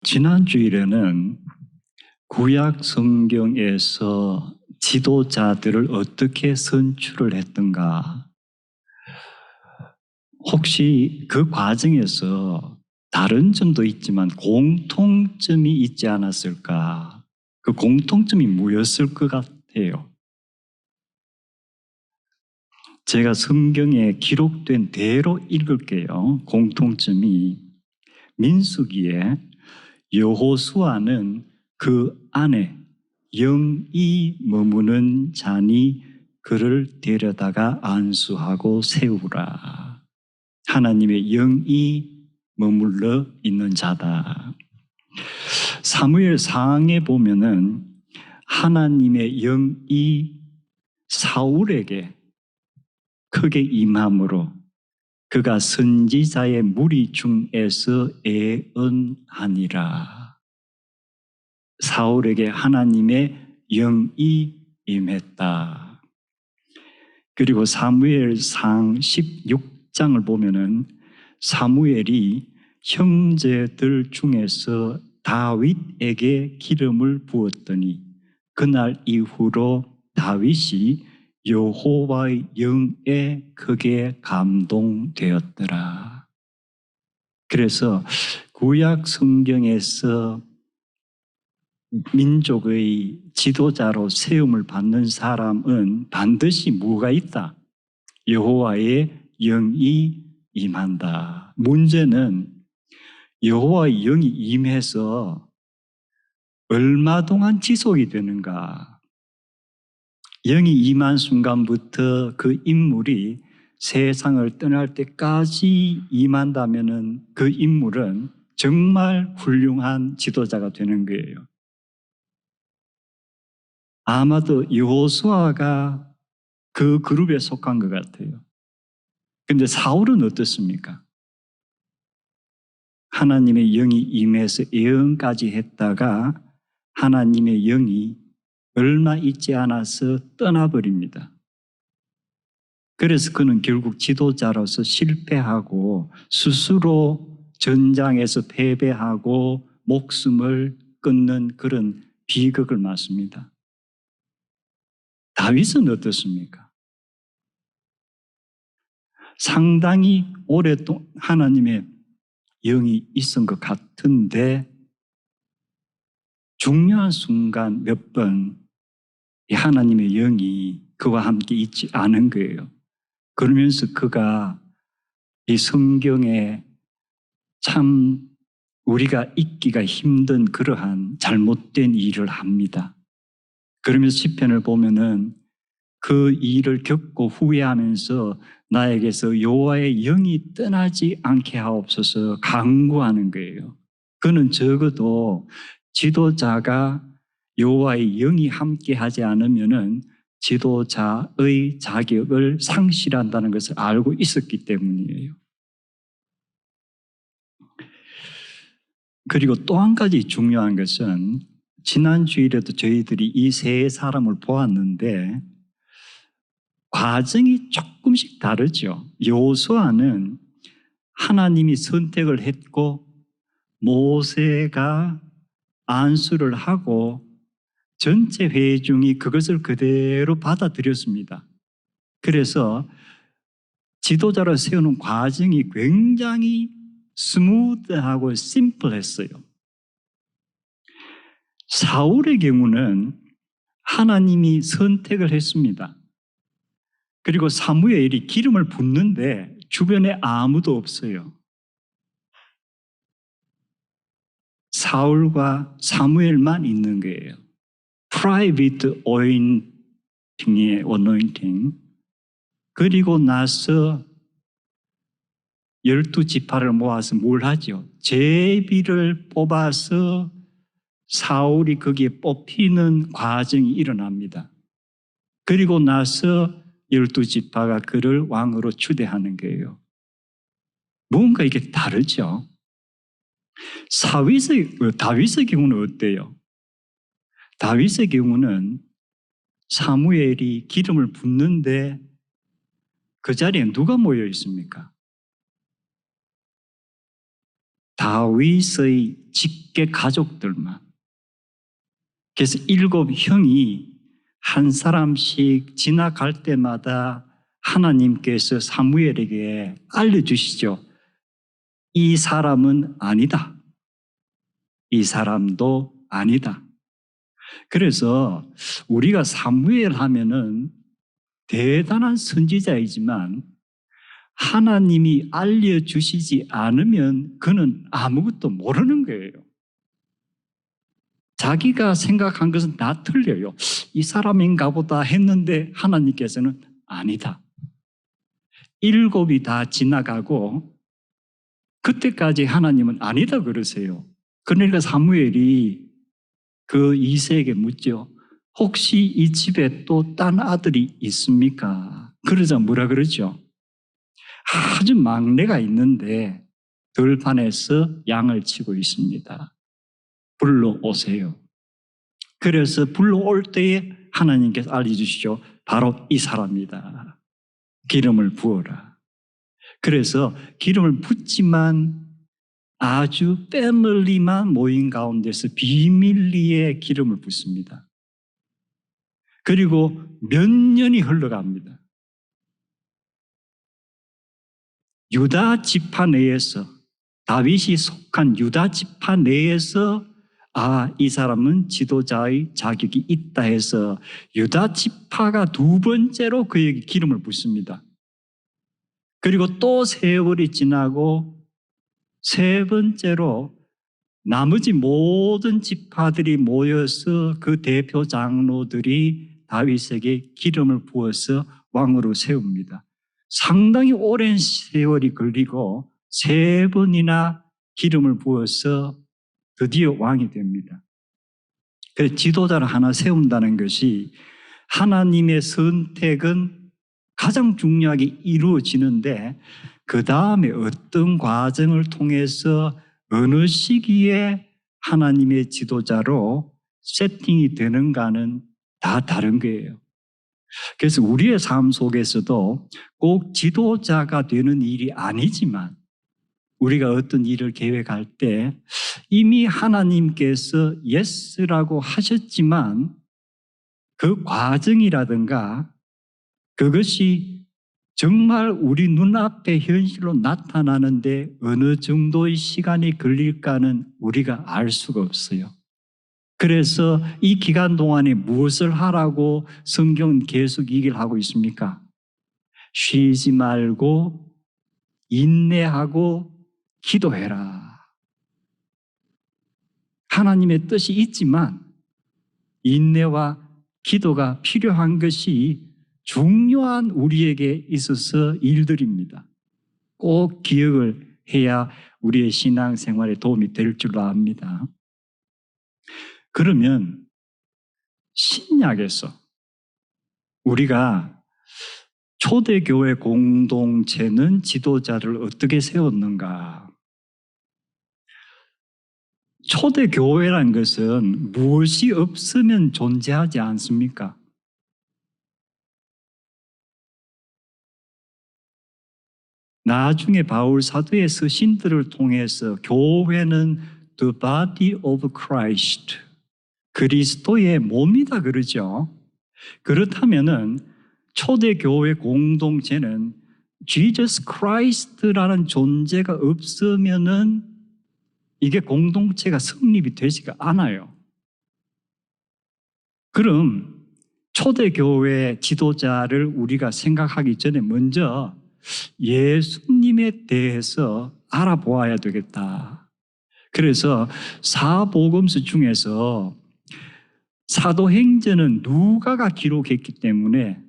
지난 주일에는 구약 성경에서 지도자들을 어떻게 선출을 했던가, 혹시 그 과정에서 다른 점도 있지만 공통점이 있지 않았을까? 그 공통점이 뭐였을 것 같아요? 제가 성경에 기록된 대로 읽을게요. 공통점이 민수기에 여호수아는 그 안에 영이 머무는 자니 그를 데려다가 안수하고 세우라. 하나님의 영이 머물러 있는 자다. 사무엘 상에 보면은 하나님의 영이 사울에게 크게 임함으로 그가 선지자의 무리 중에서 애언하니라. 사울에게 하나님의 영이 임했다. 그리고 사무엘상 16장을 보면은 사무엘이 형제들 중에서 다윗에게 기름을 부었더니 그날 이후로 다윗이 여호와의 영에 크게 감동되었더라. 그래서 구약 성경에서 민족의 지도자로 세움을 받는 사람은 반드시 뭐가 있다? 여호와의 영이 임한다. 문제는 여호와의 영이 임해서 얼마 동안 지속이 되는가? 영이 임한 순간부터 그 인물이 세상을 떠날 때까지 임한다면은 그 인물은 정말 훌륭한 지도자가 되는 거예요. 아마도 여호수아가 그 그룹에 속한 것 같아요. 근데 사울은 어떻습니까? 하나님의 영이 임해서 예언까지 했다가 하나님의 영이 얼마 있지 않아서 떠나버립니다. 그래서 그는 결국 지도자로서 실패하고 스스로 전장에서 패배하고 목숨을 끊는 그런 비극을 맞습니다. 다윗은 어떻습니까? 상당히 오랫동안 하나님의 영이 있은 것 같은데 중요한 순간 몇 번 하나님의 영이 그와 함께 있지 않은 거예요. 그러면서 그가 이 성경에 참 우리가 잊기가 힘든 그러한 잘못된 일을 합니다. 그러면서 시편을 보면은 그 일을 겪고 후회하면서 나에게서 여호와의 영이 떠나지 않게 하옵소서 간구하는 거예요. 그는 적어도 지도자가 여호와의 영이 함께하지 않으면은 지도자의 자격을 상실한다는 것을 알고 있었기 때문이에요. 그리고 또 한 가지 중요한 것은 지난 주일에도 저희들이 이 세 사람을 보았는데 과정이 조금씩 다르죠. 여호수아는 하나님이 선택을 했고 모세가 안수를 하고 전체 회중이 그것을 그대로 받아들였습니다. 그래서 지도자를 세우는 과정이 굉장히 스무드하고 심플했어요. 사울의 경우는 하나님이 선택을 했습니다. 그리고 사무엘이 기름을 붓는데 주변에 아무도 없어요. 사울과 사무엘만 있는 거예요. Private anointing. 그리고 나서 12지파를 모아서 뭘 하죠? 제비를 뽑아서 사울이 거기에 뽑히는 과정이 일어납니다. 그리고 나서 12지파가 그를 왕으로 추대하는 거예요. 뭔가 이게 다르죠? 다윗의 경우는 어때요? 다윗의 경우는 사무엘이 기름을 붓는데 그 자리에 누가 모여 있습니까? 다윗의 직계 가족들만. 그래서 7 형이 한 사람씩 지나갈 때마다 하나님께서 사무엘에게 알려주시죠. 이 사람은 아니다. 이 사람도 아니다. 그래서 우리가 사무엘 하면은 대단한 선지자이지만 하나님이 알려주시지 않으면 그는 아무것도 모르는 거예요. 자기가 생각한 것은 다 틀려요. 이 사람인가 보다 했는데 하나님께서는 아니다. 7이 다 지나가고 그때까지 하나님은 아니다 그러세요. 그러니까 사무엘이 그 이새에게 묻죠. 혹시 이 집에 또 딴 아들이 있습니까? 그러자 뭐라 그러죠? 아주 막내가 있는데 들판에서 양을 치고 있습니다. 불러오세요. 그래서 불러올 때에 하나님께서 알려주시죠. 바로 이 사람이다. 기름을 부어라. 그래서 기름을 붓지만 아주 패밀리만 모인 가운데서 비밀리에 기름을 붓습니다. 그리고 몇 년이 흘러갑니다. 유다 지파 내에서, 다윗이 속한 유다 지파 내에서 이 사람은 지도자의 자격이 있다 해서 유다 지파가 2번째로 그에게 기름을 붓습니다. 그리고 또 세월이 지나고 3번째로 나머지 모든 지파들이 모여서 그 대표 장로들이 다윗에게 기름을 부어서 왕으로 세웁니다. 상당히 오랜 세월이 걸리고 3번이나 기름을 부어서 드디어 왕이 됩니다. 그래서 지도자를 하나 세운다는 것이 하나님의 선택은 가장 중요하게 이루어지는데 그 다음에 어떤 과정을 통해서 어느 시기에 하나님의 지도자로 세팅이 되는가는 다 다른 거예요. 그래서 우리의 삶 속에서도 꼭 지도자가 되는 일이 아니지만 우리가 어떤 일을 계획할 때 이미 하나님께서 예스라고 하셨지만 그 과정이라든가 그것이 정말 우리 눈앞에 현실로 나타나는데 어느 정도의 시간이 걸릴까는 우리가 알 수가 없어요. 그래서 이 기간 동안에 무엇을 하라고 성경은 계속 얘기를 하고 있습니까? 쉬지 말고 인내하고 기도해라. 하나님의 뜻이 있지만 인내와 기도가 필요한 것이 중요한 우리에게 있어서 일들입니다. 꼭 기억을 해야 우리의 신앙생활에 도움이 될 줄로 압니다. 그러면 신약에서 우리가 초대교회 공동체는 지도자를 어떻게 세웠는가? 초대교회란 것은 무엇이 없으면 존재하지 않습니까? 나중에 바울 사도의 서신들을 통해서 교회는 the body of Christ, 그리스도의 몸이다 그러죠. 그렇다면은 초대교회 공동체는 Jesus Christ라는 존재가 없으면은 이게 공동체가 성립이 되지가 않아요. 그럼 초대교회 지도자를 우리가 생각하기 전에 먼저 예수님에 대해서 알아보아야 되겠다. 그래서 사복음서 중에서 사도행전은 누가가 기록했기 때문에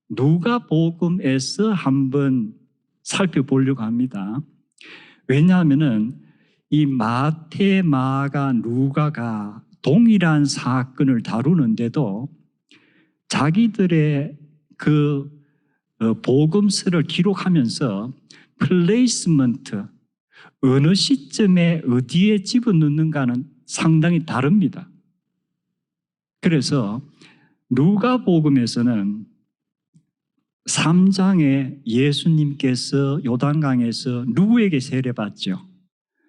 누가복음에서 한번 살펴보려고 합니다. 왜냐하면은 이 마태, 마가, 누가가 동일한 사건을 다루는데도 자기들의 그 복음서를 기록하면서 플레이스먼트, 어느 시점에 어디에 집어넣는가는 상당히 다릅니다. 그래서 누가복음에서는 3장에 예수님께서 요단강에서 누구에게 세례받죠?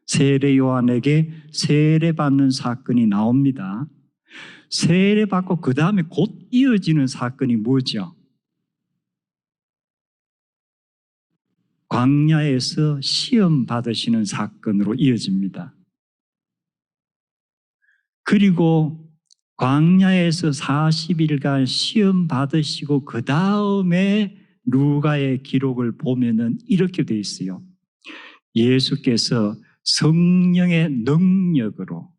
세례 요한에게 세례받는 사건이 나옵니다. 세례받고 그 다음에 곧 이어지는 사건이 뭐죠? 광야에서 시험 받으시는 사건으로 이어집니다. 그리고 광야에서 40일간 시험 받으시고 그 다음에 루가의 기록을 보면은 이렇게 돼 있어요. 예수께서 성령의 능력으로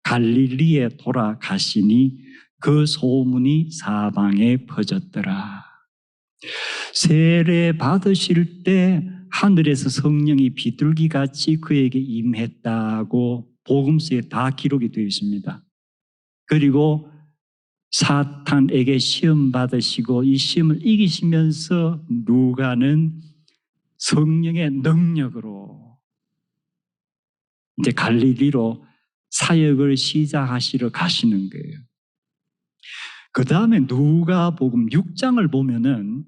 갈릴리에 돌아가시니 그 소문이 사방에 퍼졌더라. 세례 받으실 때 하늘에서 성령이 비둘기같이 그에게 임했다고 복음서에 다 기록이 되어 있습니다. 그리고 사탄에게 시험 받으시고 이 시험을 이기시면서 루가는 성령의 능력으로 이제 갈릴리로 사역을 시작하시러 가시는 거예요. 그 다음에 누가복음 6장을 보면은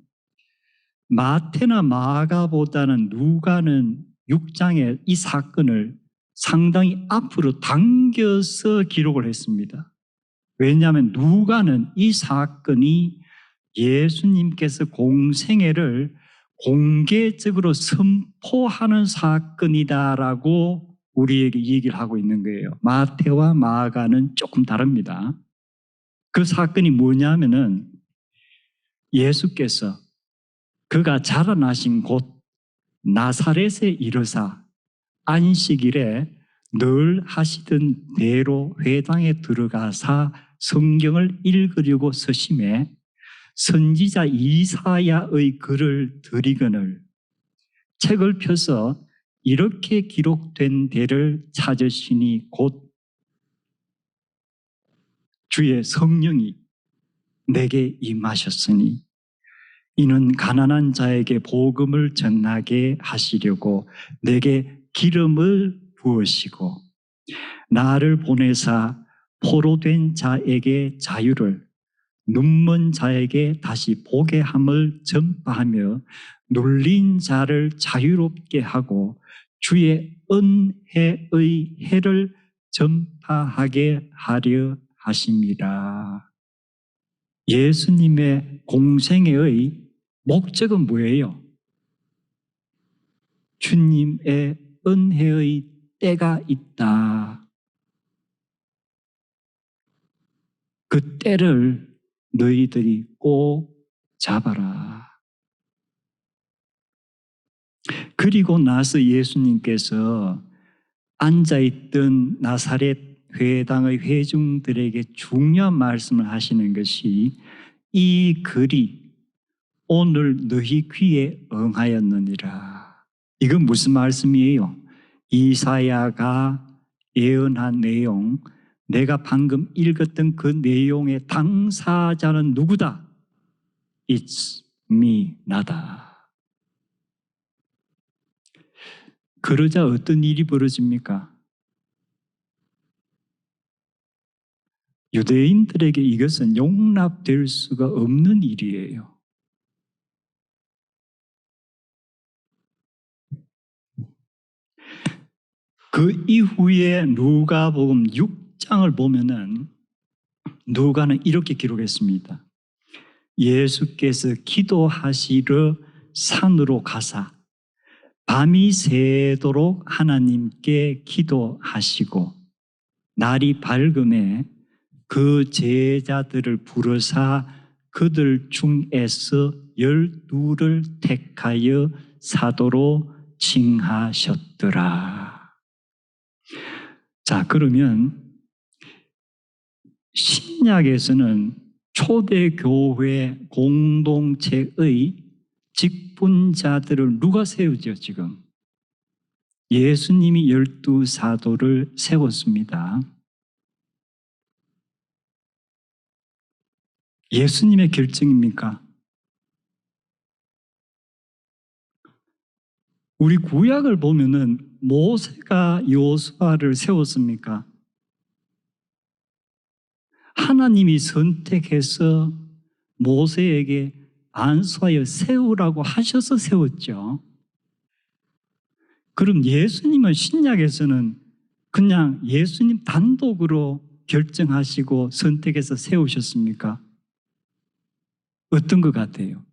마태나 마가보다는 누가는 6장에 이 사건을 상당히 앞으로 당겨서 기록을 했습니다. 왜냐하면 누가는 이 사건이 예수님께서 공생애를 공개적으로 선포하는 사건이다라고 우리에게 얘기를 하고 있는 거예요. 마태와 마가는 조금 다릅니다. 그 사건이 뭐냐면은 예수께서 그가 자라나신 곳 나사렛에 이르사 안식일에 늘 하시던 대로 회당에 들어가사 성경을 읽으려고 서심해 선지자 이사야의 글을 들이거늘 책을 펴서 이렇게 기록된 데를 찾으시니 곧 주의 성령이 내게 임하셨으니 이는 가난한 자에게 복음을 전하게 하시려고 내게 기름을 부으시고 나를 보내사 포로된 자에게 자유를 눈먼 자에게 다시 보게 함을 전파하며 눌린 자를 자유롭게 하고 주의 은혜의 해를 전파하게 하려 하심이라. 예수님의 공생애의 목적은 뭐예요? 주님의 은혜의 때가 있다. 그 때를 너희들이 꼭 잡아라. 그리고 나서 예수님께서 앉아있던 나사렛 회당의 회중들에게 중요한 말씀을 하시는 것이 이 글이 오늘 너희 귀에 응하였느니라. 이건 무슨 말씀이에요? 이사야가 예언한 내용, 내가 방금 읽었던 그 내용의 당사자는 누구다? It's me, 나다. 그러자 어떤 일이 벌어집니까? 유대인들에게 이것은 용납될 수가 없는 일이에요. 그 이후에 누가복음 6장을 보면은 누가는 이렇게 기록했습니다. 예수께서 기도하시러 산으로 가사 밤이 새도록 하나님께 기도하시고 날이 밝음에 그 제자들을 부르사 그들 중에서 12를 택하여 사도로 칭하셨더라. 자, 그러면 신약에서는 초대교회 공동체의 직분자들을 누가 세우죠, 지금? 예수님이 12사도를 세웠습니다. 예수님의 결정입니까? 우리 구약을 보면은 모세가 여호수아를 세웠습니까? 하나님이 선택해서 모세에게 안수하여 세우라고 하셔서 세웠죠. 그럼 예수님은 신약에서는 그냥 예수님 단독으로 결정하시고 선택해서 세우셨습니까? 어떤 것 같아요?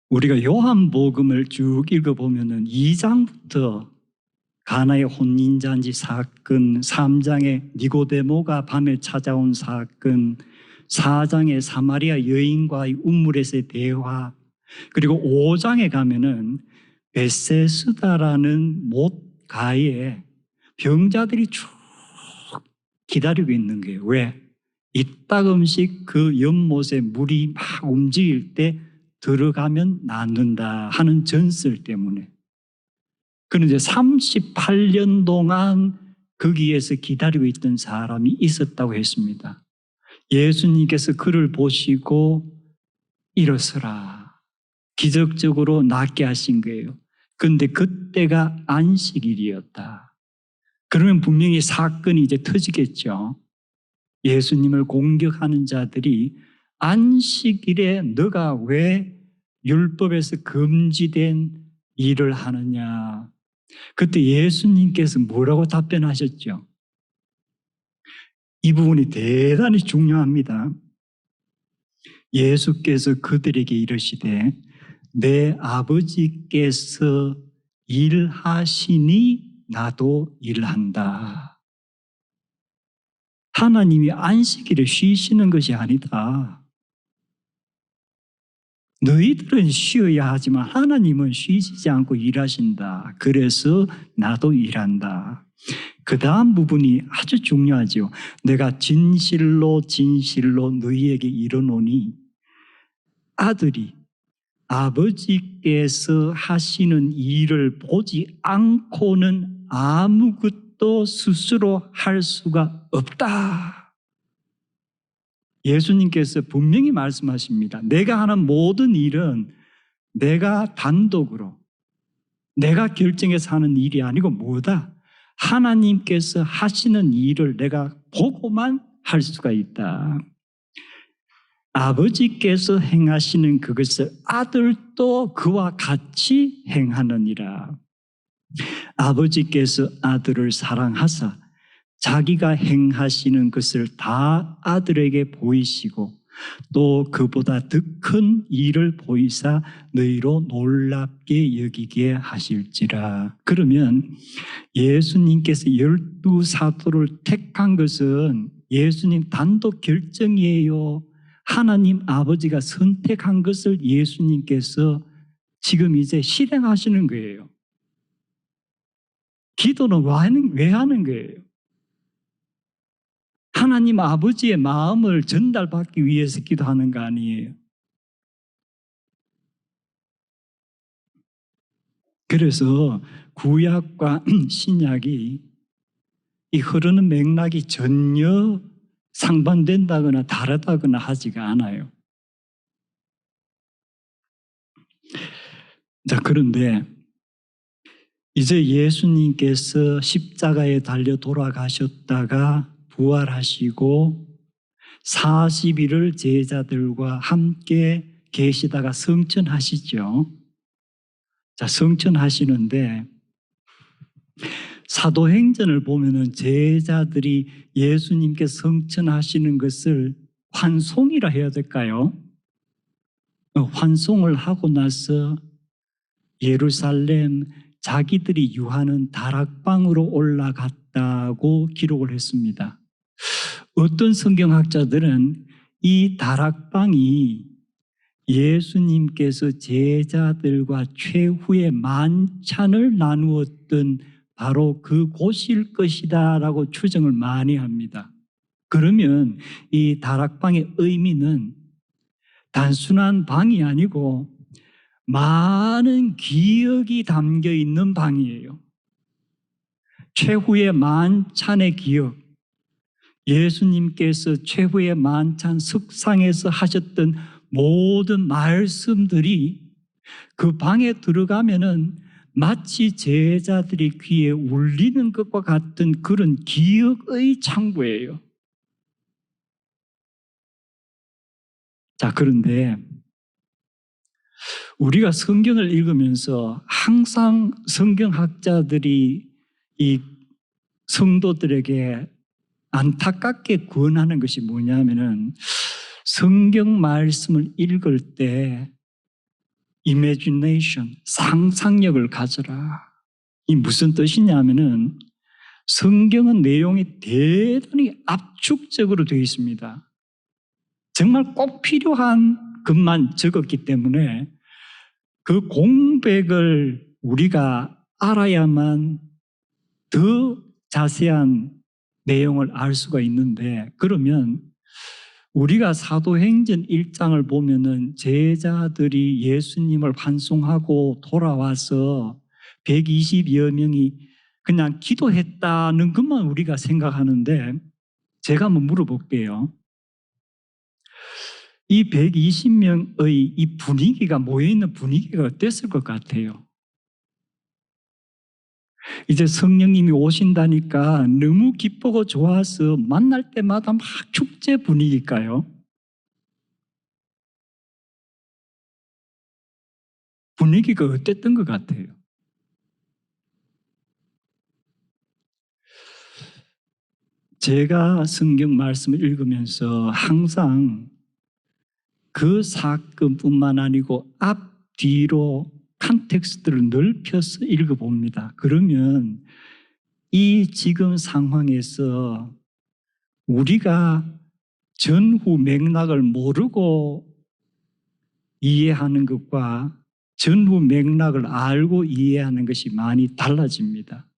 우리가 요한복음을 쭉 읽어보면 2장부터 가나의 혼인잔치 사건, 3장에 니고데모가 밤에 찾아온 사건, 4장에 사마리아 여인과의 우물에서의 대화, 그리고 5장에 가면은 베세스다라는 못가에 병자들이 쭉 기다리고 있는 거예요. 왜? 이따금씩 그 연못에 물이 막 움직일 때 들어가면 낫는다 하는 전설 때문에. 그런데 38년 동안 거기에서 기다리고 있던 사람이 있었다고 했습니다. 예수님께서 그를 보시고 일어서라. 기적적으로 낫게 하신 거예요. 그런데 그때가 안식일이었다. 그러면 분명히 사건이 이제 터지겠죠. 예수님을 공격하는 자들이 안식일에 너가 왜 율법에서 금지된 일을 하느냐. 그때 예수님께서 뭐라고 답변하셨죠? 이 부분이 대단히 중요합니다. 예수께서 그들에게 이르시되 내 아버지께서 일하시니 나도 일한다. 하나님이 안식일에 쉬시는 것이 아니다. 너희들은 쉬어야 하지만 하나님은 쉬시지 않고 일하신다. 그래서 나도 일한다. 그 다음 부분이 아주 중요하죠. 내가 진실로 진실로 너희에게 이르노니 아들이 아버지께서 하시는 일을 보지 않고는 아무것도 스스로 할 수가 없다. 예수님께서 분명히 말씀하십니다. 내가 하는 모든 일은 내가 단독으로 내가 결정해서 하는 일이 아니고 뭐다? 하나님께서 하시는 일을 내가 보고만 할 수가 있다. 아버지께서 행하시는 그것을 아들도 그와 같이 행하느니라. 아버지께서 아들을 사랑하사 자기가 행하시는 것을 다 아들에게 보이시고 또 그보다 더 큰 일을 보이사 너희로 놀랍게 여기게 하실지라. 그러면 예수님께서 12사도를 택한 것은 예수님 단독 결정이에요? 하나님 아버지가 선택한 것을 예수님께서 지금 이제 실행하시는 거예요. 기도는 왜 하는 거예요? 하나님 아버지의 마음을 전달받기 위해서 기도하는 거 아니에요. 그래서 구약과 신약이 이 흐르는 맥락이 전혀 상반된다거나 다르다거나 하지가 않아요. 자, 그런데 이제 예수님께서 십자가에 달려 돌아가셨다가 부활하시고 40일을 제자들과 함께 계시다가 성천하시죠. 자, 성천하시는데 사도행전을 보면은 제자들이 예수님께 성천하시는 것을 환송이라 해야 될까요? 환송을 하고 나서 예루살렘 자기들이 유하는 다락방으로 올라갔다고 기록을 했습니다. 어떤 성경학자들은 이 다락방이 예수님께서 제자들과 최후의 만찬을 나누었던 바로 그 곳일 것이다 라고 추정을 많이 합니다. 그러면 이 다락방의 의미는 단순한 방이 아니고 많은 기억이 담겨 있는 방이에요. 최후의 만찬의 기억, 예수님께서 최후의 만찬 석상에서 하셨던 모든 말씀들이 그 방에 들어가면은 마치 제자들이 귀에 울리는 것과 같은 그런 기억의 창고예요. 자, 그런데 우리가 성경을 읽으면서 항상 성경학자들이 이 성도들에게 안타깝게 권하는 것이 뭐냐면은 성경 말씀을 읽을 때 imagination, 상상력을 가져라. 이 무슨 뜻이냐면은 성경은 내용이 대단히 압축적으로 되어 있습니다. 정말 꼭 필요한 것만 적었기 때문에 그 공백을 우리가 알아야만 더 자세한 내용을 알 수가 있는데, 그러면 우리가 사도행전 1장을 보면은 제자들이 예수님을 환송하고 돌아와서 120여 명이 그냥 기도했다는 것만 우리가 생각하는데, 제가 한번 물어볼게요. 이 120명의 이 분위기가, 모여있는 분위기가 어땠을 것 같아요? 이제 성령님이 오신다니까 너무 기쁘고 좋아서 만날 때마다 막 축제 분위기일까요? 분위기가 어땠던 것 같아요? 제가 성경 말씀을 읽으면서 항상 그 사건뿐만 아니고 앞뒤로 컨텍스트를 넓혀서 읽어봅니다. 그러면 이 지금 상황에서 우리가 전후 맥락을 모르고 이해하는 것과 전후 맥락을 알고 이해하는 것이 많이 달라집니다.